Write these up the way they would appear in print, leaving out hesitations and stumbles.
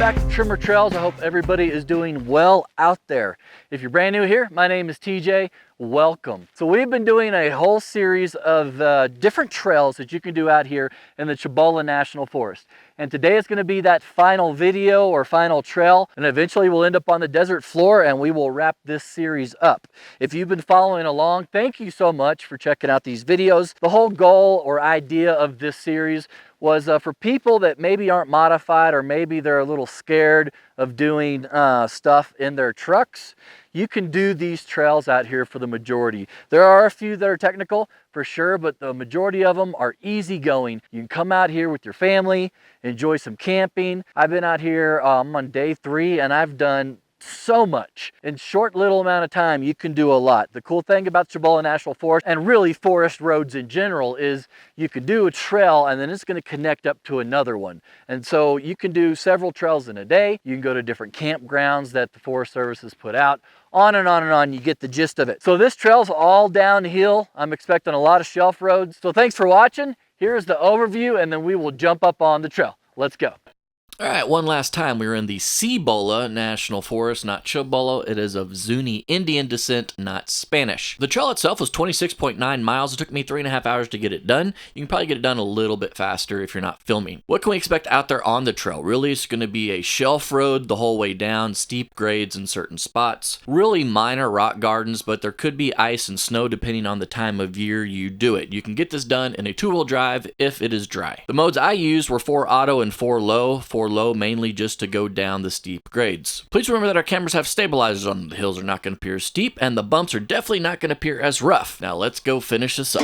back to Tremor Trails. I hope everybody is doing well out there. If you're brand new here, my name is TJ. Welcome. So we've been doing a whole series of different trails that you can do out here in the Cibola National Forest. And today is going to be that final video or final trail, and eventually we'll end up on the desert floor and we will wrap this series up. If you've been following along, thank you so much for checking out these videos. The whole goal or idea of this series was for people that maybe aren't modified, or maybe they're a little scared of doing stuff in their trucks. You can do these trails out here for the majority. There are a few that are technical for sure, but the majority of them are easy going. You can come out here with your family, enjoy some camping. I've been out here, I'm on day 3, and I've done so much. In short little amount of time, you can do a lot. The cool thing about Cibola National Forest, and really forest roads in general, is you can do a trail and then it's going to connect up to another one. And so you can do several trails in a day. You can go to different campgrounds that the Forest Service has put out. On and on and on, you get the gist of it. So this trail's all downhill. I'm expecting a lot of shelf roads. So thanks for watching. Here's the overview, and then we will jump up on the trail. Let's go. All right, one last time, we were in the Cibola National Forest, not Cibola. It is of Zuni Indian descent, not Spanish. The trail itself was 26.9 miles. It took me 3.5 hours to get it done. You can probably get it done a little bit faster if you're not filming. What can we expect out there on the trail? Really, it's going to be a shelf road the whole way down, steep grades in certain spots, really minor rock gardens, but there could be ice and snow depending on the time of year you do it. You can get this done in a 2-wheel drive if it is dry. The modes I used were 4 auto and 4 low. 4 low mainly just to go down the steep grades. Please remember that our cameras have stabilizers on them. The hills are not going to appear steep, and the bumps are definitely not going to appear as rough. Now let's go finish this up.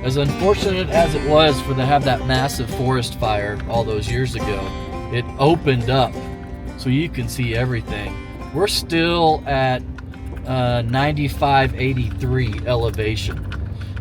As unfortunate as it was for to have that massive forest fire all those years ago, it opened up so you can see everything. We're still at 9583 elevation.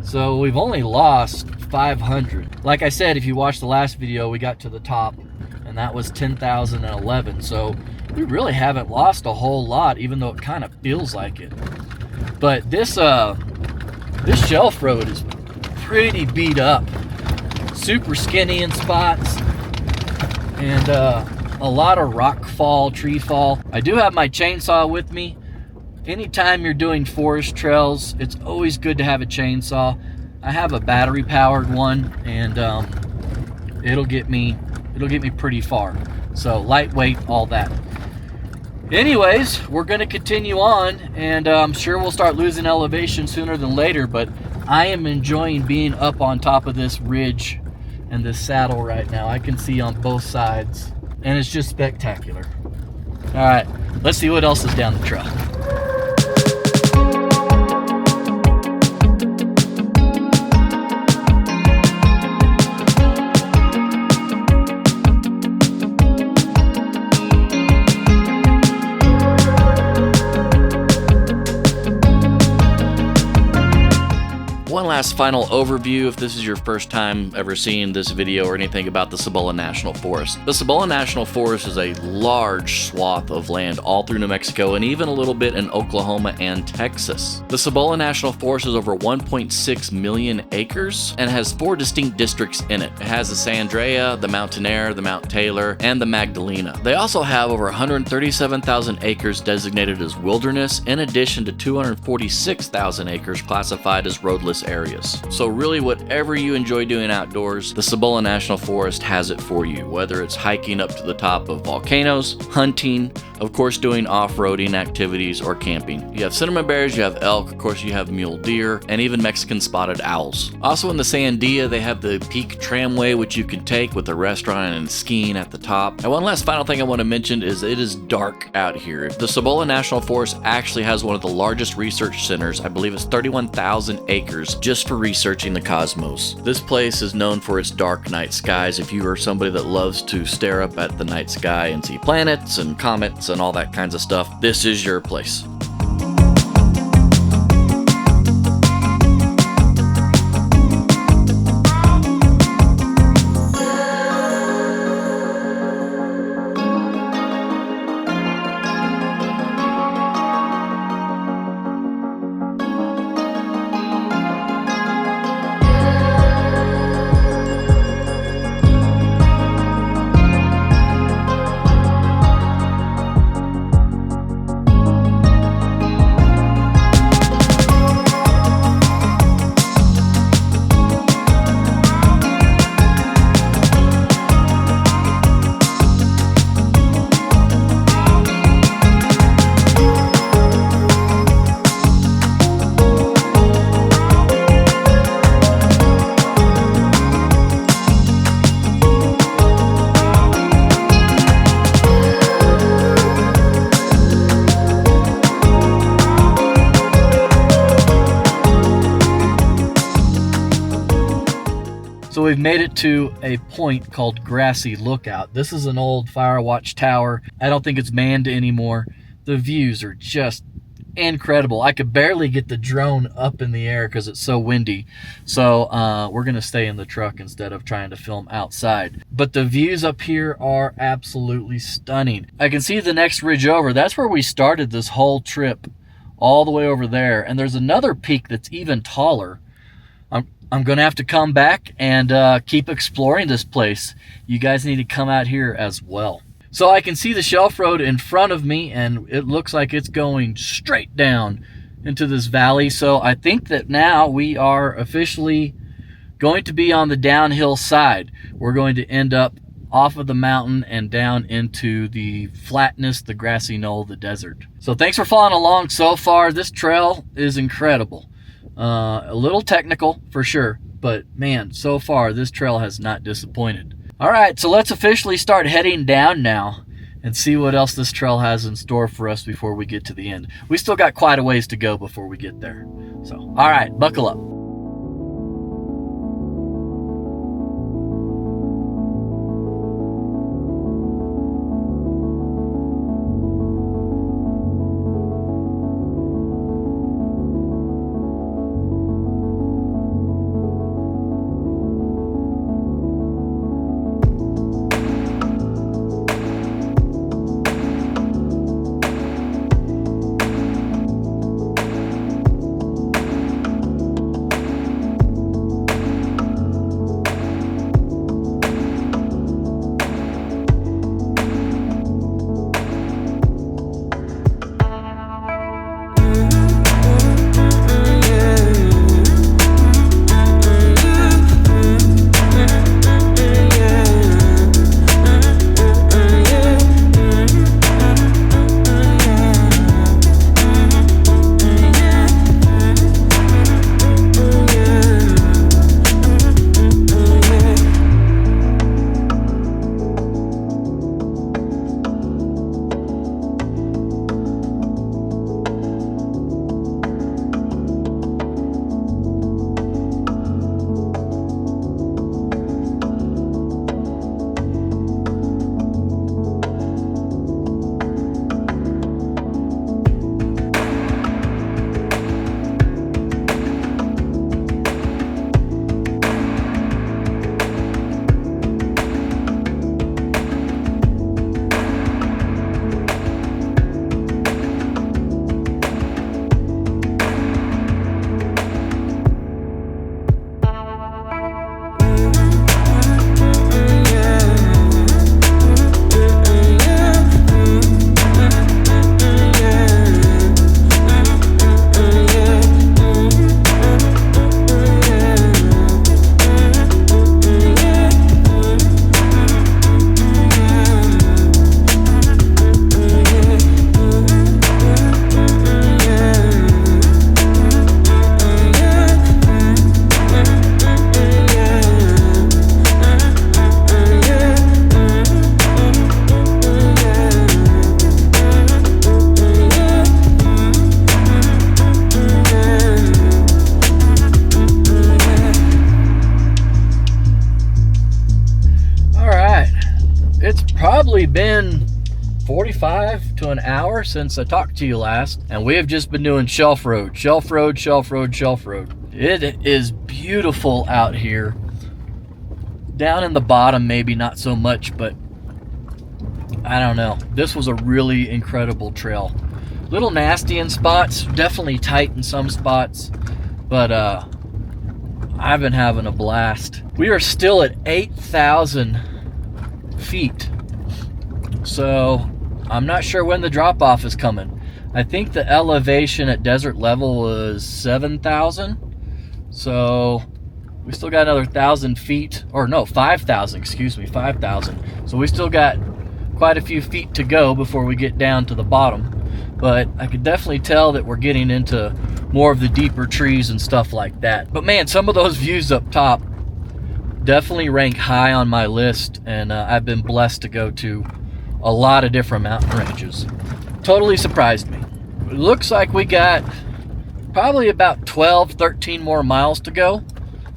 So we've only lost 500. Like I said, if you watched the last video, we got to the top and that was 10,011. So we really haven't lost a whole lot, even though it kind of feels like it. But this shelf road is pretty beat up, super skinny in spots, and a lot of rock fall, tree fall. I do have my chainsaw with me. Anytime you're doing forest trails, it's always good to have a chainsaw. I have a battery powered one, and it'll get me pretty far. So lightweight, all that. Anyways, we're going to continue on, and I'm sure we'll start losing elevation sooner than later, but I am enjoying being up on top of this ridge and this saddle right now. I can see on both sides, and it's just spectacular. All right, let's see what else is down the trail. One last final overview if this is your first time ever seeing this video or anything about the Cibola National Forest. The Cibola National Forest is a large swath of land all through New Mexico and even a little bit in Oklahoma and Texas. The Cibola National Forest is over 1.6 million acres and has 4 distinct districts in it. It has the San Andrea, the Mountainair, the Mount Taylor, and the Magdalena. They also have over 137,000 acres designated as wilderness, in addition to 246,000 acres classified as roadless areas. So really, whatever you enjoy doing outdoors, the Cibola National Forest has it for you, whether it's hiking up to the top of volcanoes, hunting, of course doing off-roading activities, or camping. You have cinnamon bears, you have elk, of course you have mule deer, and even Mexican spotted owls. Also in the Sandia, they have the Peak Tramway, which you can take with a restaurant and skiing at the top. And one last final thing I want to mention is it is dark out here. The Cibola National Forest actually has one of the largest research centers. I believe it's 31,000 acres just for researching the cosmos. This place is known for its dark night skies. If you are somebody that loves to stare up at the night sky and see planets and comets and all that kinds of stuff, this is your place. So we've made it to a point called Grassy Lookout. This is an old fire watch tower. I don't think it's manned anymore. The views are just incredible. I could barely get the drone up in the air because it's so windy. So we're gonna stay in the truck instead of trying to film outside. But the views up here are absolutely stunning. I can see the next ridge over. That's where we started this whole trip, all the way over there. And there's another peak that's even taller. I'm gonna have to come back and keep exploring this place. You guys need to come out here as well. So I can see the shelf road in front of me, and it looks like it's going straight down into this valley. So I think that now we are officially going to be on the downhill side. We're going to end up off of the mountain and down into the flatness, the grassy knoll, the desert. So thanks for following along so far. This trail is incredible. A little technical for sure, but man, so far this trail has not disappointed. All right, so let's officially start heading down now and see what else this trail has in store for us before we get to the end. We still got quite a ways to go before we get there. So, all right, buckle up. probably been 45 to an hour since I talked to you last, and we have just been doing shelf road, shelf road, shelf road, shelf road. It is beautiful out here. Down in the bottom, maybe not so much, but I don't know. This was a really incredible trail. Little nasty in spots, definitely tight in some spots, but I've been having a blast. We are still at 8,000 feet, so I'm not sure when the drop off is coming. I think the elevation at desert level was 7,000, so we still got another 1,000 feet, or no, 5,000, excuse me, 5,000. So we still got quite a few feet to go before we get down to the bottom. But I could definitely tell that we're getting into more of the deeper trees and stuff like that. But man, some of those views up top definitely rank high on my list, and I've been blessed to go to a lot of different mountain ranges. Totally surprised me. It looks like we got probably about 12, 13 more miles to go,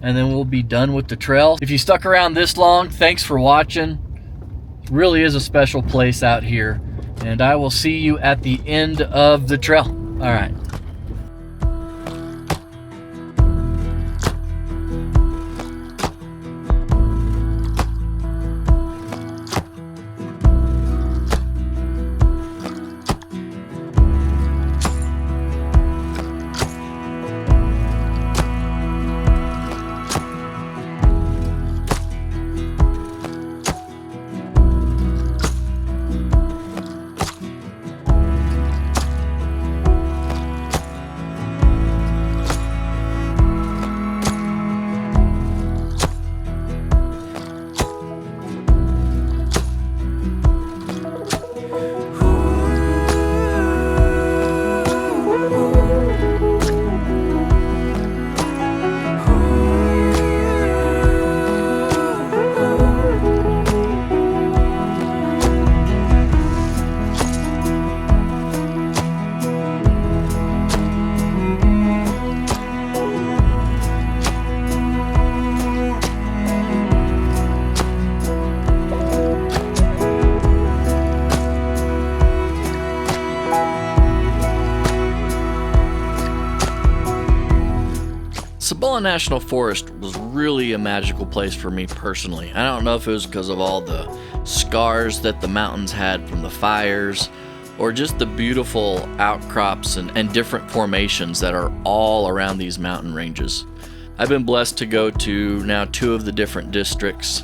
and then we'll be done with the trail. If you stuck around this long, thanks for watching. It really is a special place out here, and I will see you at the end of the trail. All right. Cibola National Forest was really a magical place for me personally. I don't know if it was because of all the scars that the mountains had from the fires, or just the beautiful outcrops and different formations that are all around these mountain ranges. I've been blessed to go to now 2 of the different districts,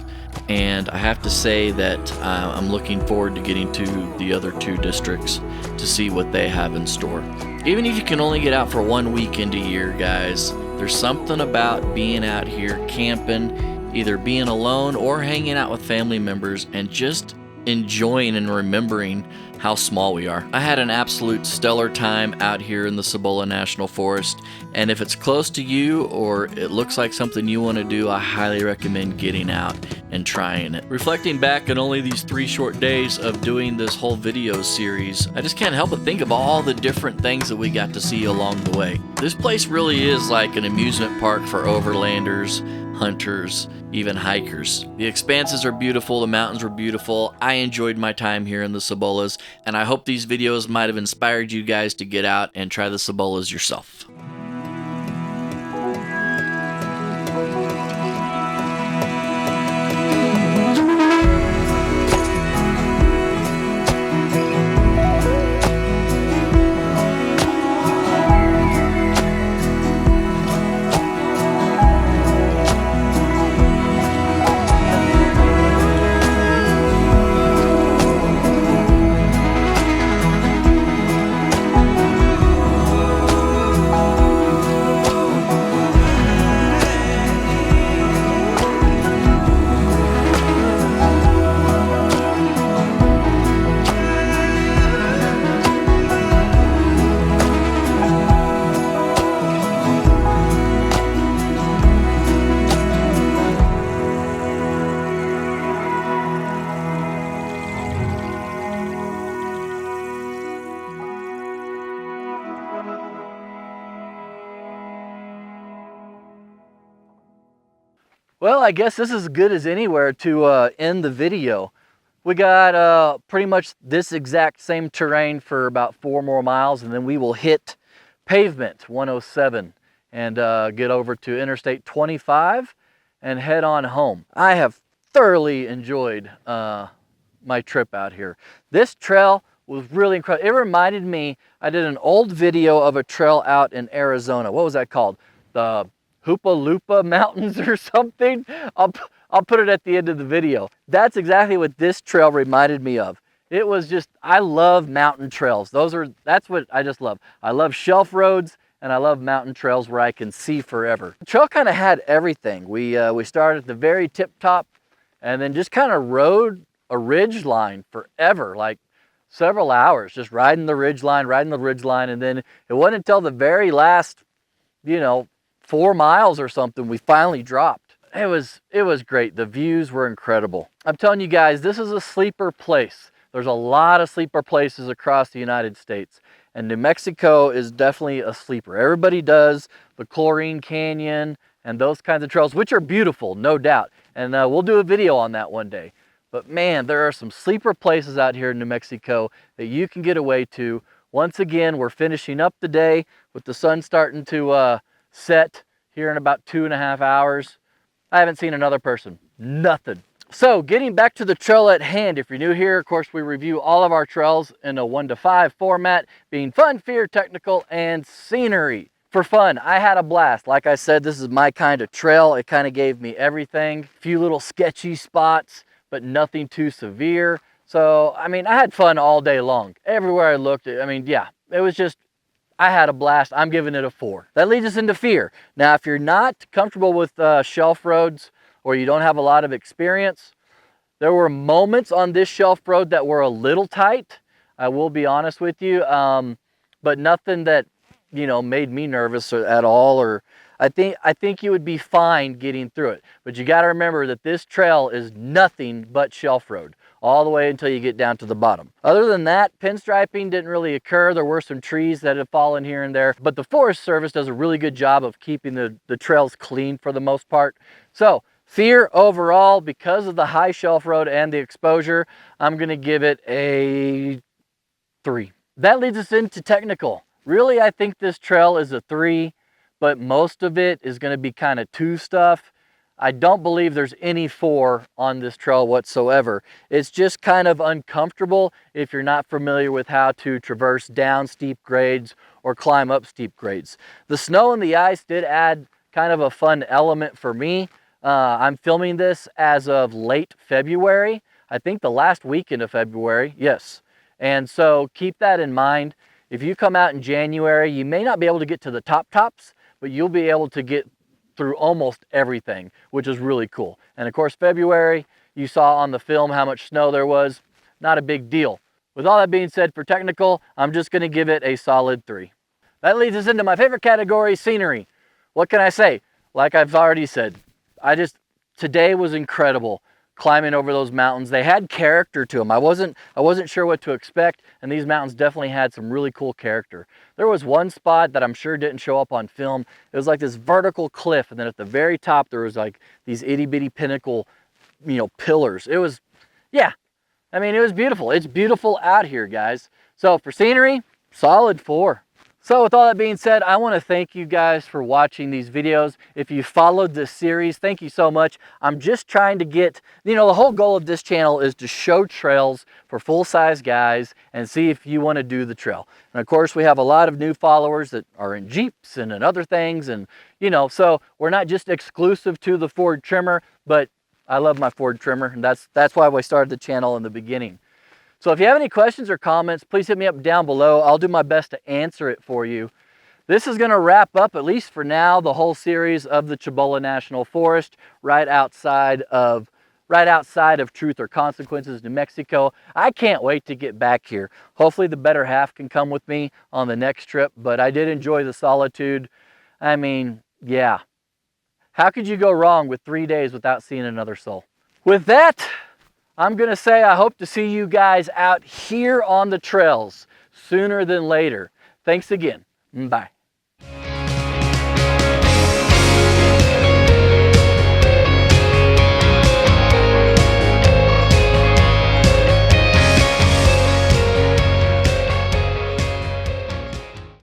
and I have to say that I'm looking forward to getting to the other 2 districts to see what they have in store. Even if you can only get out for 1 weekend a year, guys, there's something about being out here camping, either being alone or hanging out with family members, and just enjoying and remembering how small we are. I had an absolute stellar time out here in the Cibola National Forest, and if it's close to you or it looks like something you want to do, I highly recommend getting out and trying it. Reflecting back on only these 3 short days of doing this whole video series, I just can't help but think of all the different things that we got to see along the way. This place really is like an amusement park for overlanders, hunters, even hikers. The expanses are beautiful, the mountains were beautiful. I enjoyed my time here in the Cibolas, and I hope these videos might have inspired you guys to get out and try the Cibolas yourself. Well, I guess this is as good as anywhere to end the video. We got pretty much this exact same terrain for about 4 more miles, and then we will hit pavement 107 and get over to Interstate 25 and head on home. I have thoroughly enjoyed my trip out here. This trail was really incredible. It reminded me, I did an old video of a trail out in Arizona. What was that called? The Hoopa Loopa Mountains or something? I'll put it at the end of the video. That's exactly what this trail reminded me of. It was just, I love mountain trails. That's what I just love. I love shelf roads and I love mountain trails where I can see forever. The trail kind of had everything. We started at the very tip top and then just kind of rode a ridge line forever, like several hours, just riding the ridge line. And then it wasn't until the very last, 4 miles or something, we finally dropped. It was great. The views were incredible. I'm telling you guys, this is a sleeper place. There's a lot of sleeper places across the United States, and New Mexico is definitely a sleeper. Everybody does the Chlorine Canyon and those kinds of trails, which are beautiful, no doubt. And we'll do a video on that one day. But man, there are some sleeper places out here in New Mexico that you can get away to. Once again, we're finishing up the day with the sun starting to set here in about 2.5 hours. I haven't seen another person, nothing. So getting back to the trail at hand, if you're new here, of course, we review all of our trails in a 1 to 5 format, being fun, fear, technical, and scenery. For fun, I had a blast. Like I said, this is my kind of trail. It kind of gave me everything. A few little sketchy spots, but nothing too severe. So, I mean, I had fun all day long. Everywhere I looked, yeah, it was just, I had a blast. I'm giving it a 4. That leads us into fear. Now, if you're not comfortable with shelf roads or you don't have a lot of experience, there were moments on this shelf road that were a little tight. I will be honest with you, but nothing that, made me nervous at all. Or I think you would be fine getting through it. But you got to remember that this trail is nothing but shelf road, all the way until you get down to the bottom. Other than that, pinstriping didn't really occur. There were some trees that had fallen here and there, but the Forest Service does a really good job of keeping the trails clean for the most part. So fear overall, because of the high shelf road and the exposure, I'm gonna give it a 3. That leads us into technical. Really, I think this trail is a 3, but most of it is gonna be kind of 2 stuff. I don't believe there's any 4 on this trail whatsoever. It's just kind of uncomfortable if you're not familiar with how to traverse down steep grades or climb up steep grades. The snow and the ice did add kind of a fun element for me. I'm filming this as of late February. I think the last weekend of February, yes. And so keep that in mind. If you come out in January, you may not be able to get to the tops, but you'll be able to get through almost everything, which is really cool. And of course, February, you saw on the film how much snow there was. Not a big deal. With all that being said, for technical, I'm just gonna give it a solid 3. That leads us into my favorite category, scenery. What can I say? Like I've already said, today was incredible. Climbing over those mountains. They had character to them. I wasn't sure what to expect, and these mountains definitely had some really cool character. There was one spot that I'm sure didn't show up on film. It was like this vertical cliff, and then at the very top there was like these itty bitty pinnacle, pillars. It was, yeah, it was beautiful. It's beautiful out here, guys. So for scenery, solid 4. So with all that being said, I want to thank you guys for watching these videos. If you followed this series, thank you so much. I'm just trying to get, the whole goal of this channel is to show trails for full-size guys and see if you want to do the trail. And of course, we have a lot of new followers that are in Jeeps and in other things. And, so we're not just exclusive to the Ford Tremor, but I love my Ford Tremor. And that's why we started the channel in the beginning. So if you have any questions or comments, please hit me up down below. I'll do my best to answer it for you. This is going to wrap up, at least for now, the whole series of the Cibola National Forest right outside of Truth or Consequences, New Mexico. I can't wait to get back here. Hopefully the better half can come with me on the next trip, but I did enjoy the solitude. Yeah. How could you go wrong with 3 days without seeing another soul? With that, I'm going to say I hope to see you guys out here on the trails sooner than later. Thanks again. Bye.